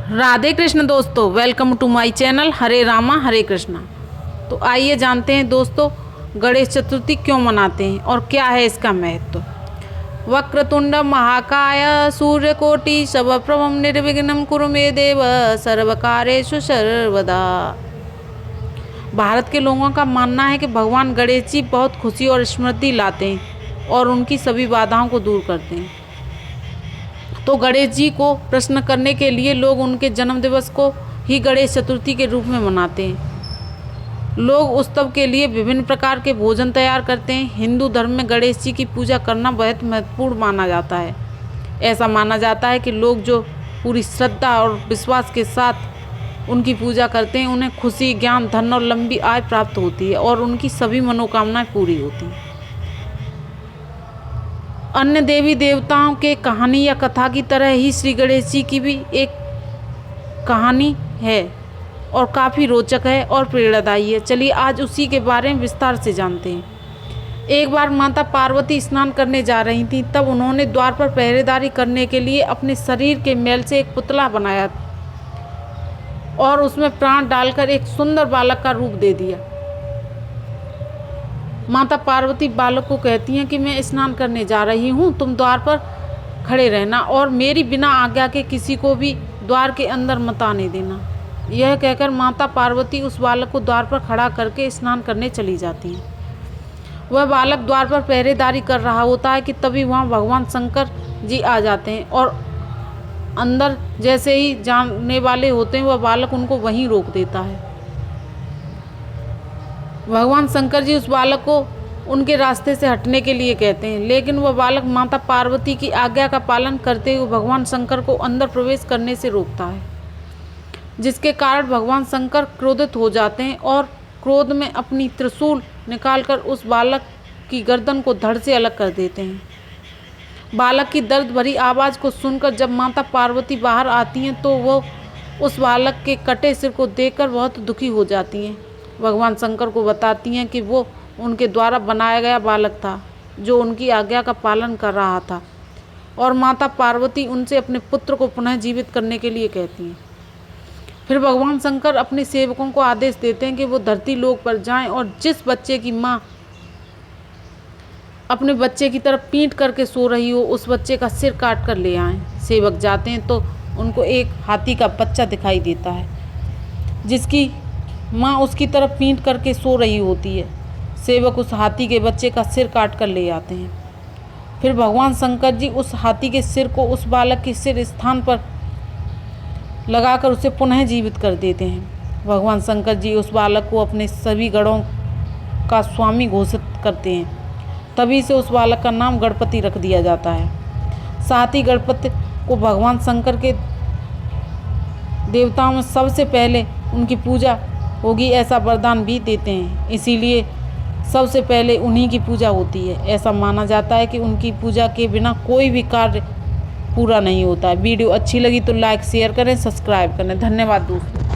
राधे कृष्ण दोस्तों, welcome to my channel हरे रामा हरे कृष्णा। तो आइए जानते हैं दोस्तों, गणेश चतुर्थी क्यों मनाते हैं और क्या है इसका महत्व। वक्रतुंड महाकाय सूर्यकोटि समप्रभं निर्विघ्नं कुरु मे देव सर्वकार्येषु सर्वदा। भारत के लोगों का मानना है कि भगवान गणेश जी बहुत खुशी और समृद्धि लाते हैं और उनकी सभी बाधाओं को दूर करते हैं। तो गणेश जी को प्रसन्न करने के लिए लोग उनके जन्म दिवस को ही गणेश चतुर्थी के रूप में मनाते हैं। लोग उत्सव के लिए विभिन्न प्रकार के भोजन तैयार करते हैं। हिंदू धर्म में गणेश जी की पूजा करना बहुत महत्वपूर्ण माना जाता है। ऐसा माना जाता है कि लोग जो पूरी श्रद्धा और विश्वास के साथ उनकी पूजा करते हैं, उन्हें खुशी, ज्ञान, धन और लंबी आयु प्राप्त होती है और उनकी सभी मनोकामनाएं पूरी होती हैं। अन्य देवी देवताओं के कहानी या कथा की तरह ही श्री गणेश जी की भी एक कहानी है और काफ़ी रोचक है और प्रेरणादायी है। चलिए आज उसी के बारे में विस्तार से जानते हैं। एक बार माता पार्वती स्नान करने जा रही थी, तब उन्होंने द्वार पर पहरेदारी करने के लिए अपने शरीर के मैल से एक पुतला बनाया और उसमें प्राण डालकर एक सुंदर बालक का रूप दे दिया। माता पार्वती बालक को कहती हैं कि मैं स्नान करने जा रही हूँ, तुम द्वार पर खड़े रहना और मेरी बिना आज्ञा के किसी को भी द्वार के अंदर मत आने देना। यह कहकर माता पार्वती उस बालक को द्वार पर खड़ा करके स्नान करने चली जाती हैं। वह बालक द्वार पर पहरेदारी कर रहा होता है कि तभी वहाँ भगवान शंकर जी आ जाते हैं और अंदर जैसे ही जाने वाले होते हैं, वह बालक उनको वहीं रोक देता है। भगवान शंकर जी उस बालक को उनके रास्ते से हटने के लिए कहते हैं, लेकिन वह बालक माता पार्वती की आज्ञा का पालन करते हुए भगवान शंकर को अंदर प्रवेश करने से रोकता है, जिसके कारण भगवान शंकर क्रोधित हो जाते हैं और क्रोध में अपनी त्रिशूल निकालकर उस बालक की गर्दन को धड़ से अलग कर देते हैं। बालक की दर्द भरी आवाज़ को सुनकर जब माता पार्वती बाहर आती हैं, तो वो उस बालक के कटे सिर को देखकर बहुत दुखी हो जाती हैं। भगवान शंकर को बताती हैं कि वो उनके द्वारा बनाया गया बालक था जो उनकी आज्ञा का पालन कर रहा था, और माता पार्वती उनसे अपने पुत्र को पुनः जीवित करने के लिए कहती हैं। फिर भगवान शंकर अपने सेवकों को आदेश देते हैं कि वो धरती लोक पर जाएं और जिस बच्चे की माँ अपने बच्चे की तरफ पीठ करके सो रही हो, उस बच्चे का सिर काट कर ले आएँ। सेवक जाते हैं तो उनको एक हाथी का बच्चा दिखाई देता है जिसकी माँ उसकी तरफ पीठ करके सो रही होती है। सेवक उस हाथी के बच्चे का सिर काट कर ले आते हैं। फिर भगवान शंकर जी उस हाथी के सिर को उस बालक के सिर स्थान पर लगाकर उसे पुनः जीवित कर देते हैं। भगवान शंकर जी उस बालक को अपने सभी गणों का स्वामी घोषित करते हैं। तभी से उस बालक का नाम गणपति रख दिया जाता है। साथ ही गणपति को भगवान शंकर के देवताओं में सबसे पहले उनकी पूजा होगी ऐसा वरदान भी देते हैं, इसीलिए सबसे पहले उन्हीं की पूजा होती है। ऐसा माना जाता है कि उनकी पूजा के बिना कोई भी कार्य पूरा नहीं होता है। वीडियो अच्छी लगी तो लाइक शेयर करें, सब्सक्राइब करें। धन्यवाद दोस्तों।